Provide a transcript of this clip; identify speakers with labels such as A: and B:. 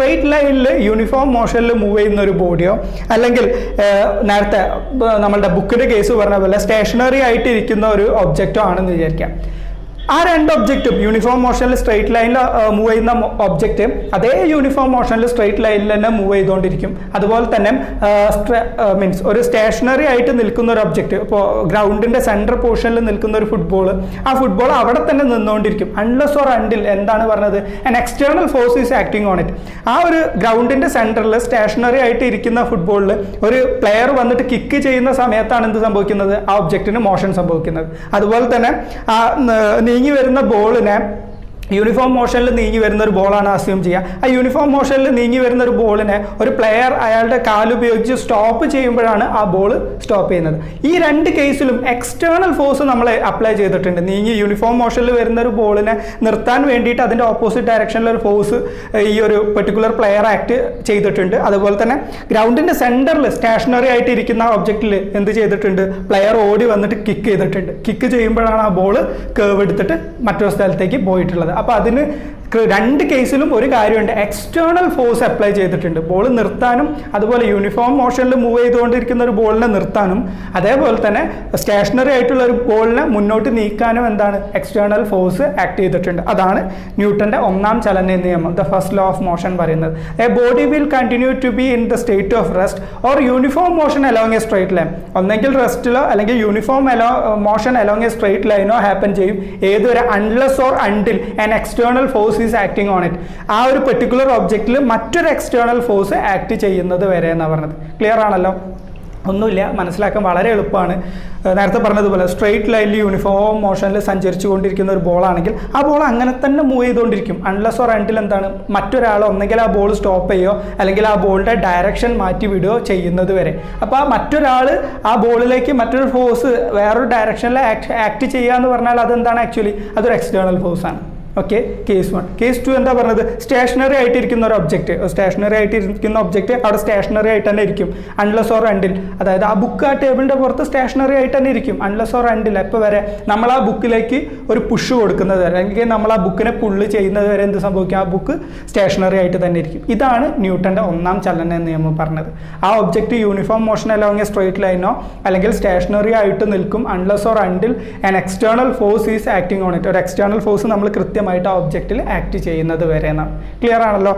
A: Straight ലൈനിൽ uniform മോഷനിൽ move ചെയ്യുന്ന ഒരു ബോഡിയോ അല്ലെങ്കിൽ നേരത്തെ നമ്മളുടെ ബുക്കിൻ്റെ കേസ് പറഞ്ഞ പോലെ സ്റ്റേഷനറി ആയിട്ട് ഇരിക്കുന്ന ഒരു ഒബ്ജക്റ്റോ ആണെന്ന് വിചാരിക്കാം. ആ രണ്ട് ഒബ്ജക്റ്റും യൂണിഫോം മോഷനിൽ സ്ട്രെയിറ്റ് ലൈനിൽ മൂവ് ചെയ്യുന്ന ഒബ്ജക്റ്റ് അതേ യൂണിഫോം മോഷനിൽ സ്ട്രെയിറ്റ് ലൈനിൽ തന്നെ മൂവ് ചെയ്തുകൊണ്ടിരിക്കും. അതുപോലെ തന്നെ മീൻസ് ഒരു സ്റ്റേഷനറി ആയിട്ട് നിൽക്കുന്ന ഒരു ഒബ്ജക്റ്റ്, ഇപ്പോൾ ഗ്രൗണ്ടിൻ്റെ സെൻട്രൽ പോർഷനിൽ നിൽക്കുന്ന ഒരു ഫുട്ബോൾ, ആ ഫുട്ബോൾ അവിടെ തന്നെ നിന്നുകൊണ്ടിരിക്കും അൺലെസ് ഓർ അണ്ടിൽ എന്താണ് പറഞ്ഞത് an external force is acting on it. ആ ഒരു ഗ്രൗണ്ടിൻ്റെ സെൻറ്ററിൽ സ്റ്റേഷനറി ആയിട്ട് ഇരിക്കുന്ന ഫുട്ബോളിൽ ഒരു പ്ലെയർ വന്നിട്ട് കിക്ക് ചെയ്യുന്ന സമയത്താണ് എന്ത് സംഭവിക്കുന്നത്, ആ ഒബ്ജക്റ്റിന് മോഷൻ സംഭവിക്കുന്നത്. അതുപോലെ തന്നെ നീങ്ങി വരുന്ന ബോളിനെ യൂണിഫോം മോഷനിൽ നീങ്ങി വരുന്ന ഒരു ബോളാണ് അസ്യൂം ചെയ്യുക. ആ യൂണിഫോം മോഷനിൽ നീങ്ങി വരുന്ന ഒരു ബോളിനെ ഒരു പ്ലെയർ അയാളുടെ കാലുപയോഗിച്ച് സ്റ്റോപ്പ് ചെയ്യുമ്പോഴാണ് ആ ബോൾ സ്റ്റോപ്പ് ചെയ്യുന്നത്. ഈ രണ്ട് കേസിലും എക്സ്റ്റേണൽ ഫോഴ്സ് നമ്മൾ അപ്ലൈ ചെയ്തിട്ടുണ്ട്. നീങ്ങി യൂണിഫോം മോഷനിൽ വരുന്ന ഒരു ബോളിനെ നിർത്താൻ വേണ്ടിയിട്ട് അതിൻ്റെ ഓപ്പോസിറ്റ് ഡയറക്ഷനിൽ ഒരു ഫോഴ്സ് ഈ ഒരു പെർട്ടിക്കുലർ പ്ലെയർ ആക്ട് ചെയ്തിട്ടുണ്ട്. അതുപോലെ തന്നെ ഗ്രൗണ്ടിൻ്റെ സെൻറ്ററിൽ സ്റ്റേഷനറി ആയിട്ട് ഇരിക്കുന്ന ഒബ്ജക്റ്റിൽ എന്ത് ചെയ്തിട്ടുണ്ട്, പ്ലെയർ ഓടി വന്നിട്ട് കിക്ക് ചെയ്തിട്ടുണ്ട്. കിക്ക് ചെയ്യുമ്പോഴാണ് ആ ബോൾ കേവ് എടുത്തിട്ട് മറ്റൊരു സ്ഥലത്തേക്ക് പോയിട്ടുള്ളത്. അപ്പോൾ അതിന് രണ്ട് കേസിലും ഒരു കാര്യമുണ്ട്, എക്സ്റ്റേണൽ ഫോഴ്സ് അപ്ലൈ ചെയ്തിട്ടുണ്ട്. ബോൾ നിർത്താനും അതുപോലെ യൂണിഫോം മോഷനിൽ മൂവ് ചെയ്തുകൊണ്ടിരിക്കുന്ന ഒരു ബോളിനെ നിർത്താനും അതേപോലെ തന്നെ സ്റ്റേഷനറി ആയിട്ടുള്ള ഒരു ബോളിനെ മുന്നോട്ട് നീക്കാനും എന്താണ് എക്സ്റ്റേണൽ ഫോഴ്സ് ആക്ട് ചെയ്തിട്ടുണ്ട്. അതാണ് ന്യൂട്ടൻ്റെ ഒന്നാം ചലന നിയമം, the first law of motion പറയുന്നത്. A body will continue to be in the state of rest or uniform motion along a straight line. ഒന്നെങ്കിൽ റെസ്റ്റിലോ അല്ലെങ്കിൽ uniform motion along a straight ലൈനോ ഹാപ്പൻ ചെയ്യും. ഏതൊരു unless or until an external force is acting on it. ആ ഒരു particular ഒബ്ജക്റ്റിൽ മറ്റൊരു external force act ചെയ്യുന്നത് വരെ എന്നാണ് പറഞ്ഞത്. ക്ലിയർ ആണല്ലോ? ഒന്നുമില്ല, മനസ്സിലാക്കാൻ വളരെ എളുപ്പമാണ്. നേരത്തെ പറഞ്ഞതുപോലെ സ്ട്രെയിറ്റ് ലൈനിൽ യൂണിഫോം മോഷനിൽ സഞ്ചരിച്ചു കൊണ്ടിരിക്കുന്ന ഒരു ബോളാണെങ്കിൽ ആ ബോൾ അങ്ങനെ തന്നെ മൂവ് ചെയ്തുകൊണ്ടിരിക്കും അൺലെസ് ഓർ അണ്ടിൽ എന്താണ് മറ്റൊരാൾ ഒന്നെങ്കിൽ ആ ബോൾ സ്റ്റോപ്പ് ചെയ്യുകയോ അല്ലെങ്കിൽ ആ ബോളിൻ്റെ ഡയറക്ഷൻ മാറ്റി വിടുകയോ ചെയ്യുന്നത് വരെ. അപ്പോൾ ആ മറ്റൊരാൾ ആ ബോളിലേക്ക് മറ്റൊരു ഫോഴ്സ് വേറൊരു ഡയറക്ഷനിൽ ആക്ട് ചെയ്യുക എന്ന് പറഞ്ഞാൽ അതെന്താണ് ആക്ച്വലി അതൊരു എക്സ്റ്റേണൽ ഫോഴ്സാണ്. Okay, case 1. കേസ് 2 എന്താ പറഞ്ഞത്, സ്റ്റേഷനറി ആയിട്ടിരിക്കുന്ന ഒരു ഒബ്ജക്റ്റ്, സ്റ്റേഷനറി ആയിട്ടിരിക്കുന്ന ഒബ്ജക്റ്റ് അവിടെ സ്റ്റേഷനറി ആയിട്ട് തന്നെ ഇരിക്കും അൺലെസ് ഓർ അണ്ടിൽ. അതായത് ആ ബുക്ക് ആ ടേബിളിൻ്റെ പുറത്ത് സ്റ്റേഷനറി ആയിട്ട് തന്നെ ഇരിക്കും അൺലെസ് ഓർ അണ്ടിൽ. എപ്പോൾ വരെ നമ്മൾ ആ ബുക്കിലേക്ക് ഒരു പുഷ് കൊടുക്കുന്നത് വരെ അല്ലെങ്കിൽ നമ്മൾ ആ ബുക്കിനെ പുള്ള് ചെയ്യുന്നത് വരെ എന്ത് സംഭവിക്കും, ആ ബുക്ക് സ്റ്റേഷനറി ആയിട്ട് തന്നെ ഇരിക്കും. ഇതാണ് ന്യൂട്ടൻ്റെ ഒന്നാം ചലന നിയമം പറഞ്ഞത്. ആ object uniform motion along a straight ലൈനോ അല്ലെങ്കിൽ സ്റ്റേഷനറി ആയിട്ട് നിൽക്കും unless or until an external force is acting on it. ഒരു എക്സ്റ്റേണൽ ഫോഴ്സ് നമ്മൾ കൃത്യമായിട്ട് ആ ഒബ്ജക്റ്റിൽ ആക്ട് ചെയ്യുന്നത് വരെ എന്നാണ്. ക്ലിയർ ആണല്ലോ?